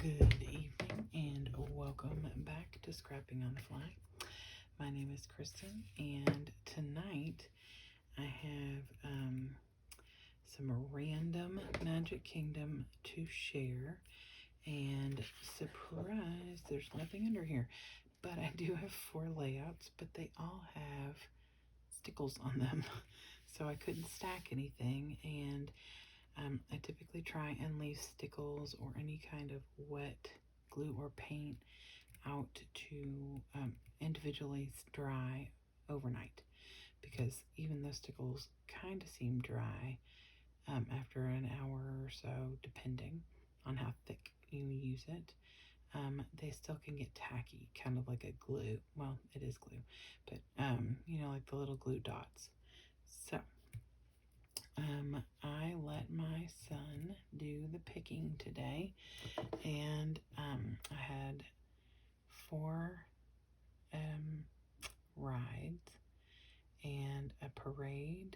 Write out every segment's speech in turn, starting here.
Good evening and welcome back to Scrapping on the Fly. My name is Kristen, and tonight I have some random Magic Kingdom to share. And surprise, there's nothing under here, but I do have 4 layouts, but they all have stickles on them, so I couldn't stack anything. And I typically try and leave stickles or any kind of wet glue or paint out to individually dry overnight, because even those stickles kind of seem dry after an hour or so, depending on how thick you use it. They still can get tacky, kind of like a glue. Well, it is glue, but like the little glue dots. So I let my son do the picking today, and I had 4 rides and a parade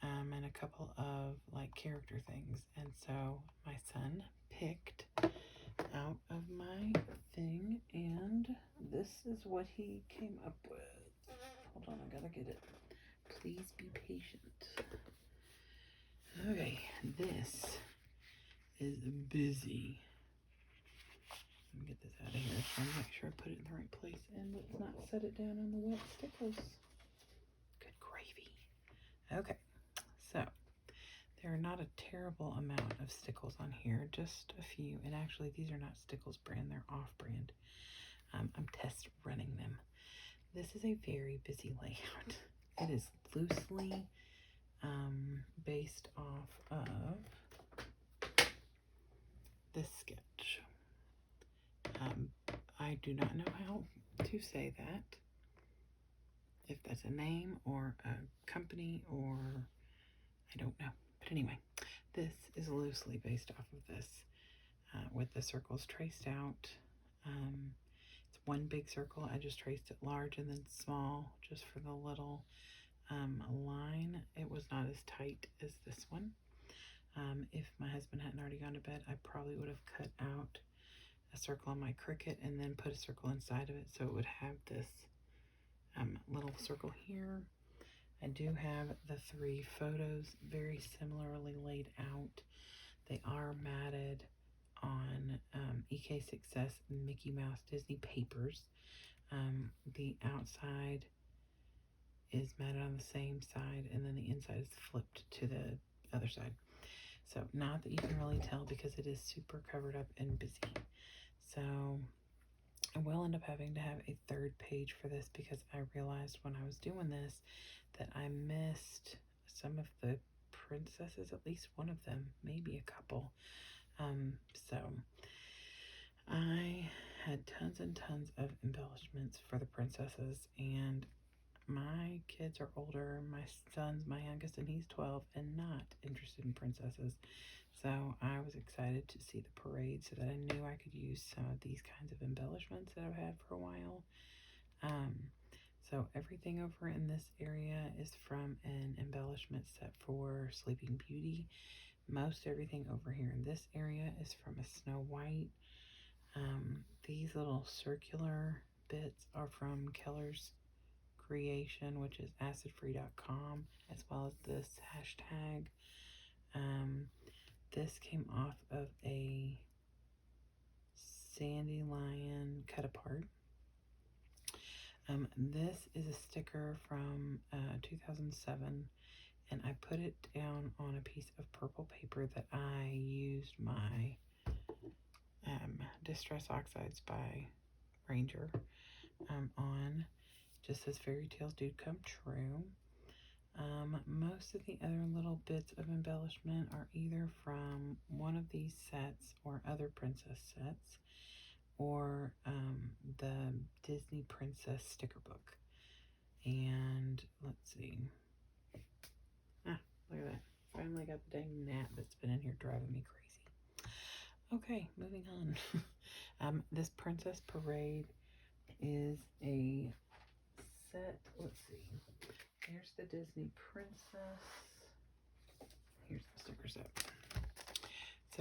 and a couple of like character things, and so my son picked out of my thing, and this is what he came up with. Hold on, I gotta get it. Please be patient. Okay, this is busy. Let me get this out of here. Trying to make sure I put it in the right place and let's not set it down on the wet stickles. Good gravy. Okay, so there are not a terrible amount of stickles on here, just a few. And actually, these are not Stickles brand, they're off brand. I'm test running them. This is a very busy layout. It is loosely based off of this sketch. I do not know how to say that, if that's a name or a company or I don't know. But anyway, this is loosely based off of this with the circles traced out. It's one big circle. I just traced it large and then small just for the little line. It was not as tight as this one. If my husband hadn't already gone to bed, I probably would have cut out a circle on my Cricut and then put a circle inside of it so it would have this little circle here. I do have the 3 photos very similarly laid out. They are matted on EK Success Mickey Mouse Disney papers. The outside is matted on the same side, and then the inside is flipped to the other side. So not that you can really tell because it is super covered up and busy. So I will end up having to have a 3rd page for this because I realized when I was doing this that I missed some of the princesses, at least one of them, maybe a couple. So I had tons and tons of embellishments for the princesses, and my kids are older. My son's my youngest and he's 12 and not interested in princesses. So I was excited to see the parade so that I knew I could use some of these kinds of embellishments that I've had for a while. So everything over in this area is from an embellishment set for Sleeping Beauty. Most everything over here in this area is from a Snow White. These little circular bits are from Keller's Creation, which is acidfree.com, as well as this hashtag. This came off of a Sandy Lion cut apart. This is a sticker from 2007, and I put it down on a piece of purple paper that I used my Distress Oxides by Ranger on. Just says fairy tales do come true. Most of the other little bits of embellishment are either from one of these sets or other princess sets, or the Disney Princess sticker book. And let's see. Look at that. Finally got the dang gnat that's been in here driving me crazy. Okay, moving on. This Princess Parade is a set. Let's see. Here's the Disney Princess. Here's the sticker set.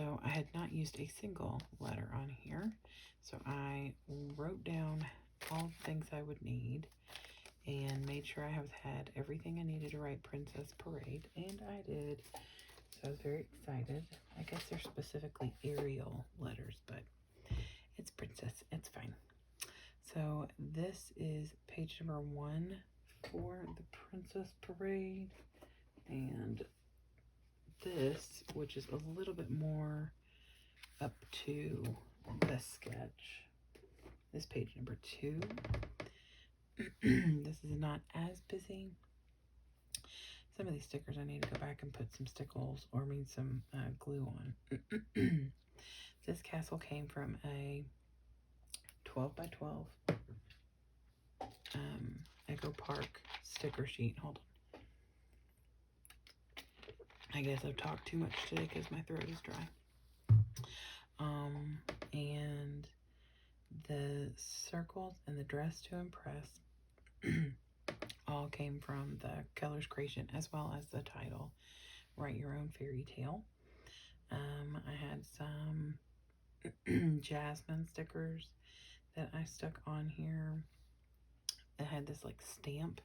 So I had not used a single letter on here. So I wrote down all the things I would need and made sure I had everything I needed to write Princess Parade, and I did. So I was very excited. I guess they're specifically Arial letters, but it's Princess. It's fine. So this is page number 1 for the Princess Parade, and this, which is a little bit more up to the sketch, this page number 2. This is not as busy. Some of these stickers I need to go back and put some stickles, or some glue on. This castle came from a 12 by 12 Echo Park sticker sheet. Hold on. I guess I've talked too much today because my throat is dry. And the circles and the dress to impress all came from the Keller's Creation, as well as the title, Write Your Own Fairy Tale. I had some Jasmine stickers that I stuck on here. It had this like stamp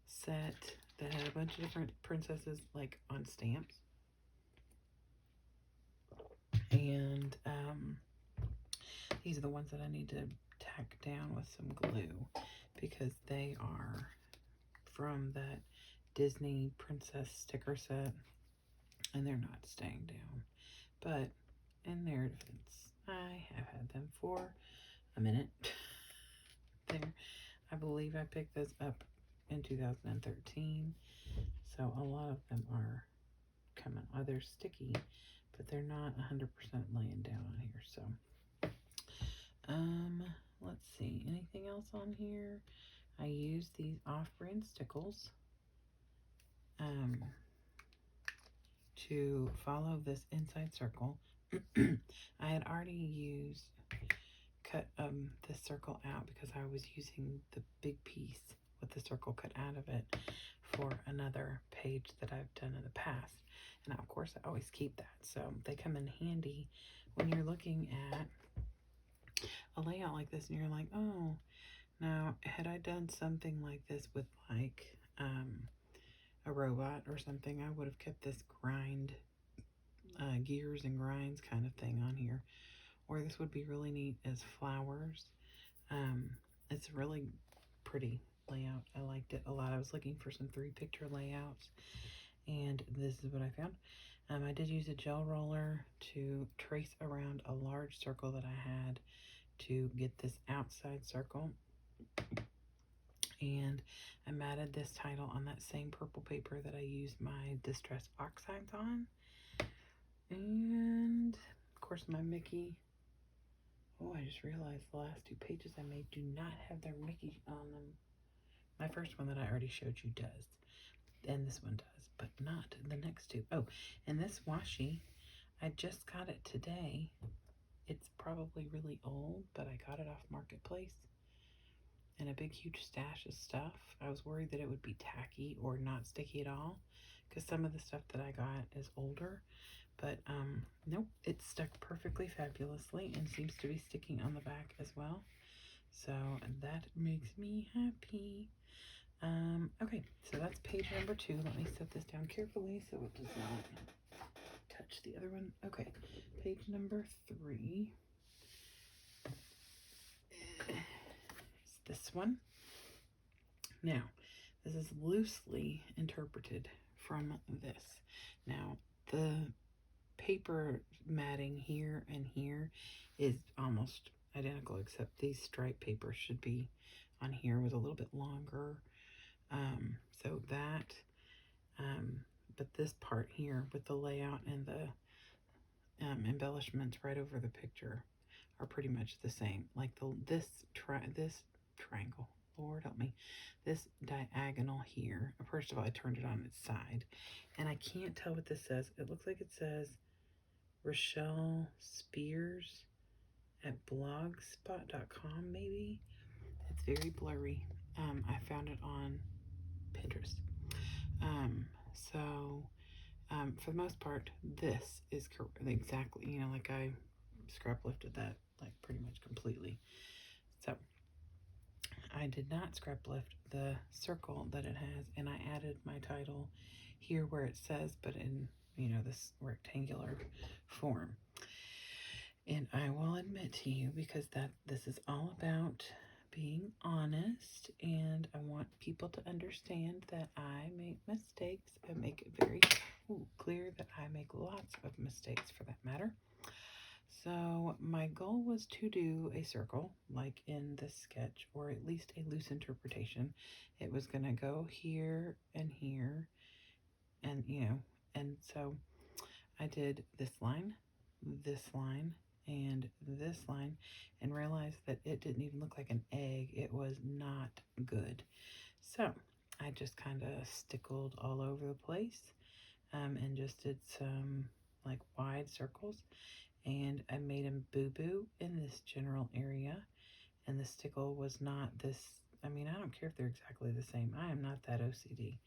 set that had a bunch of different princesses like on stamps. And these are the ones that I need to tack down with some glue because they are from that Disney princess sticker set and they're not staying down. But in their defense, I have had them for a minute. There, I believe I picked those up in 2013, so a lot of them are coming. Oh, they're sticky, but they're not 100% laying down on here. So let's see, anything else on here? I used these off-brand stickles to follow this inside circle. I had already cut this circle out because I was using the big piece with the circle cut out of it for another page that I've done in the past. And of course I always keep that. So they come in handy when you're looking at a layout like this and you're like, oh, now had I done something like this with like a robot or something, I would have kept this grind, gears and grinds kind of thing on here. Or this would be really neat as flowers. It's really pretty layout. I liked it a lot. I was looking for some 3-picture layouts, and this is what I found. I did use a gel roller to trace around a large circle that I had to get this outside circle. And I matted this title on that same purple paper that I used my Distress Oxides on. And of course my Mickey. Oh, I just realized the last 2 pages I made do not have their Mickey on them. My first one that I already showed you does, and this one does, but not the next 2. Oh, and this washi, I just got it today. It's probably really old, but I got it off Marketplace in a big huge stash of stuff. I was worried that it would be tacky or not sticky at all because some of the stuff that I got is older. But nope, it's stuck perfectly fabulously and seems to be sticking on the back as well. So that makes me happy. Okay, so that's page number 2. Let me set this down carefully so it does not touch the other one. Okay, page number 3 is this one. Now, this is loosely interpreted from this. Now, the paper matting here and here is almost identical, except these stripe papers should be on here with a little bit longer. So that, but this part here with the layout and the embellishments right over the picture are pretty much the same. Like this triangle, Lord help me, this diagonal here. First of all, I turned it on its side, and I can't tell what this says. It looks like it says Rochelle Spears at blogspot.com, maybe. It's very blurry. I found it on Pinterest. So For the most part, this is exactly, you know, like I scrap lifted that like pretty much completely. So I did not scrap lift the circle that it has, and I added my title here where it says, but in, you know, this rectangular form. And I will admit to you, because this is all about being honest, and I want people to understand that I make mistakes. I make it very clear that I make lots of mistakes, for that matter. So my goal was to do a circle like in this sketch, or at least a loose interpretation. It was going to go here and here, and you know, and so I did this line, and this line, and realized that it didn't even look like an egg. It was not good. So I just kind of stickled all over the place, and just did some like wide circles, and I made them boo-boo in this general area, and the stickle was not this. I mean, I don't care if they're exactly the same. I am not that OCD,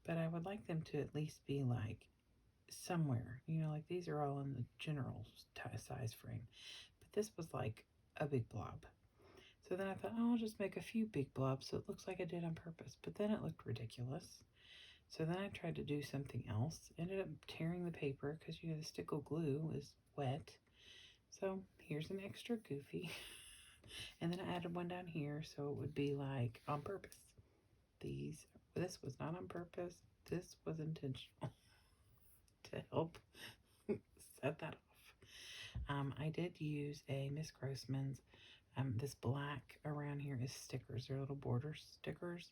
but I would like them to at least be like somewhere, you know, like these are all in the general size frame, but this was like a big blob. So then I thought, oh, I'll just make a few big blobs so it looks like I did on purpose, but then it looked ridiculous. So then I tried to do something else, ended up tearing the paper because, you know, the stickle glue is wet. So here's an extra goofy. And then I added one down here so it would be like on purpose. This was not on purpose. This was intentional to help set that off. I did use a Miss Grossman's. This black around here is stickers. They're little border stickers.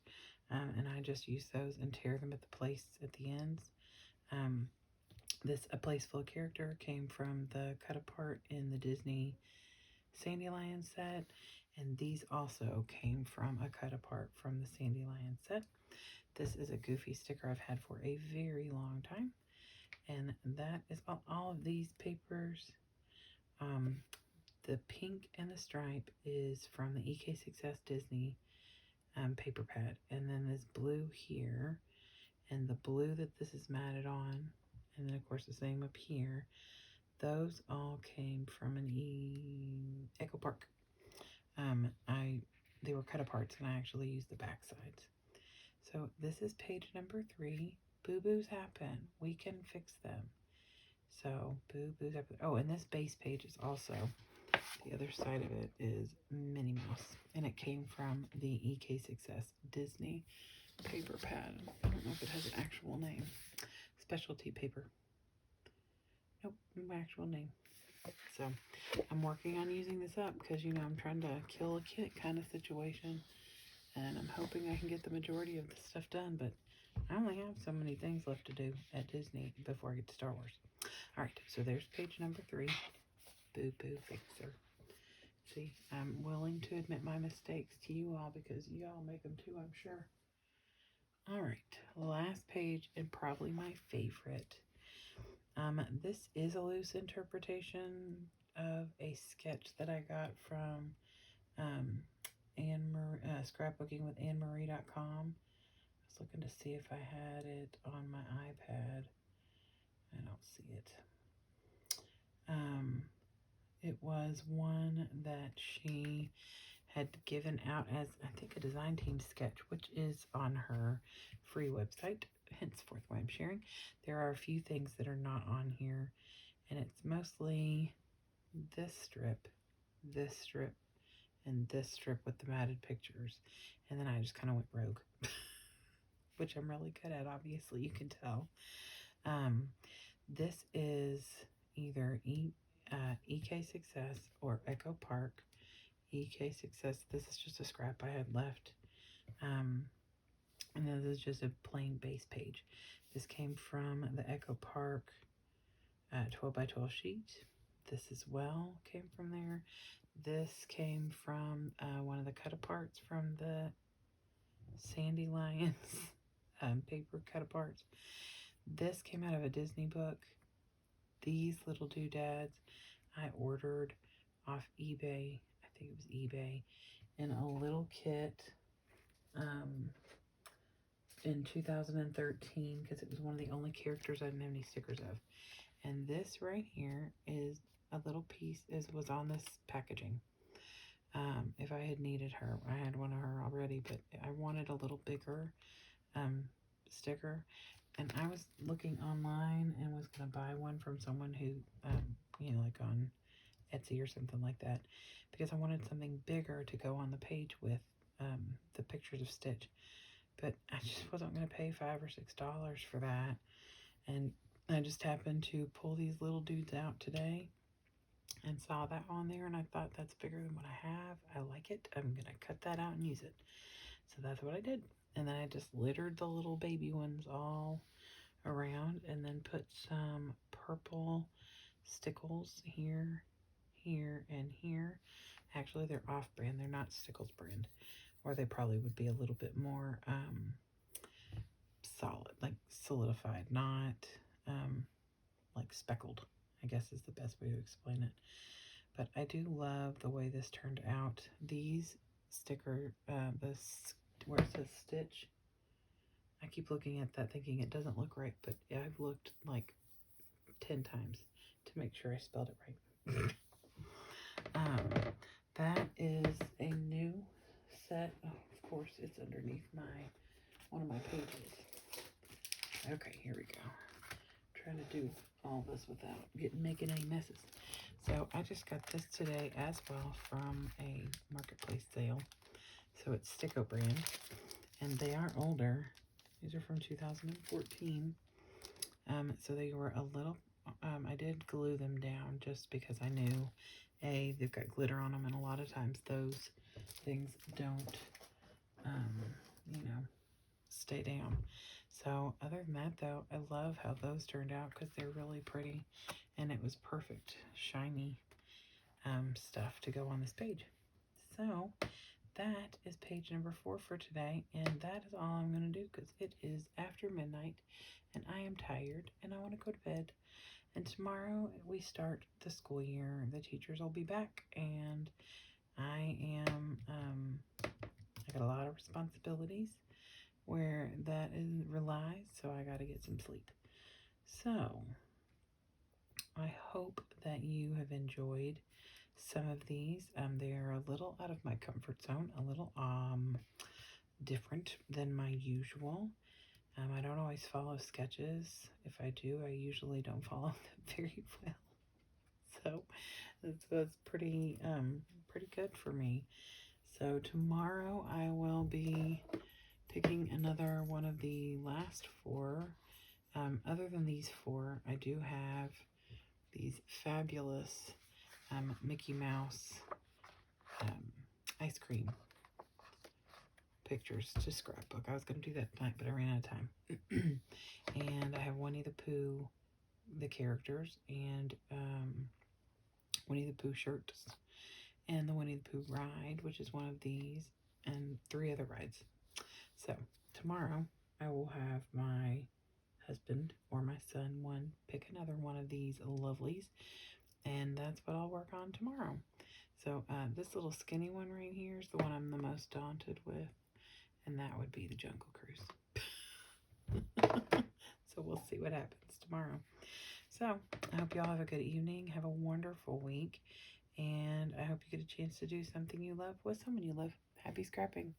And I just use those and tear them at the place at the ends. This A Place Full of Character came from the cut apart in the Disney Sandy Lion set, and these also came from a cut apart from the Sandy Lion set. This is a Goofy sticker I've had for a very long time, and that is all of these papers. The pink and the stripe is from the EK Success Disney paper pad, and then this blue here, and the blue that this is matted on, and then of course the same up here. Those all came from an Echo Park. They were cut aparts, and I actually used the back sides. So this is page number 3. Boo-boos happen. We can fix them. So boo-boos happen. Oh, and this base page is also, the other side of it is Minnie Mouse, and it came from the EK Success Disney paper pad. I don't know if it has an actual name. Specialty paper. Nope, no actual name. So I'm working on using this up because, you know, I'm trying to kill a kit kind of situation, and I'm hoping I can get the majority of this stuff done, but I only have so many things left to do at Disney before I get to Star Wars. All right, so there's page number 3, Boo Boo Fixer. See, I'm willing to admit my mistakes to you all because you all make them too, I'm sure. All right, last page, and probably my favorite. This is a loose interpretation of a sketch that I got from scrapbooking-with-AnnMarie.com. I was looking to see if I had it on my iPad. I don't see it. It was one that she had given out as, I think, a design team sketch, which is on her free website, henceforth why I'm sharing. There are a few things that are not on here, and it's mostly this strip, and this strip with the matted pictures, and then I just kind of went rogue, which I'm really good at, obviously, you can tell. This is either EK Success or Echo Park. EK Success, this is just a scrap I had left, and then this is just a plain base page. This came from the Echo Park 12 by 12 sheet. This as well came from there. This came from one of the cut aparts from the Sandy Lions paper cut aparts. This came out of a Disney book. These little doodads I ordered off eBay. I think it was eBay, in a little kit. in 2013 because it was one of the only characters I didn't have any stickers of. And this right here is a little piece, was on this packaging. If I had needed her, I had one of her already, but I wanted a little bigger sticker. And I was looking online and was going to buy one from someone who, you know, like on Etsy or something like that, because I wanted something bigger to go on the page with the pictures of Stitch. But I just wasn't going to pay $5 or $6 for that. And I just happened to pull these little dudes out today and saw that on there, and I thought that's bigger than what I have. I like it. I'm going to cut that out and use it. So that's what I did. And then I just littered the little baby ones all around and then put some purple stickles here, here, and here. Actually, they're off-brand. They're not Stickles brand. Or they probably would be a little bit more solid, like solidified, not like speckled, I guess is the best way to explain it. But I do love the way this turned out. These sticker, where it says Stitch, I keep looking at that thinking it doesn't look right, but I've looked like 10 times to make sure I spelled it right. That is a new set. Oh, of course, it's underneath one of my pages. Okay, here we go. Trying to do all this without making any messes. So I just got this today as well from a marketplace sale. So it's Sticko brand, and they are older. These are from 2014. So they were a little, I did glue them down just because I knew, they've got glitter on them, and a lot of times those things don't, you know, stay down. So other than that, though, I love how those turned out because they're really pretty, and it was perfect, shiny stuff to go on this page. So that is page number 4 for today, and that is all I'm going to do because it is after midnight, and I am tired, and I want to go to bed. And tomorrow we start the school year. The teachers will be back, and I got a lot of responsibilities where that relies, so I got to get some sleep. So I hope that you have enjoyed some of these. They're a little out of my comfort zone, a little different than my usual. I don't always follow sketches. If I do, I usually don't follow them very well. So that's pretty good for me. So tomorrow I will be picking another one of the last 4. Other than these 4, I do have these fabulous Mickey Mouse ice cream pictures to scrapbook. I was going to do that tonight, but I ran out of time. And I have Winnie the Pooh, the characters, and Winnie the Pooh shirts, and the Winnie the Pooh ride, which is one of these, and 3 other rides. So tomorrow I will have my husband or my son pick another one of these lovelies, and that's what I'll work on tomorrow. So this little skinny one right here is the one I'm the most daunted with, and that would be the Jungle Cruise. So we'll see what happens tomorrow. So I hope you all have a good evening. Have a wonderful week, and I hope you get a chance to do something you love with someone you love. Happy scrapping.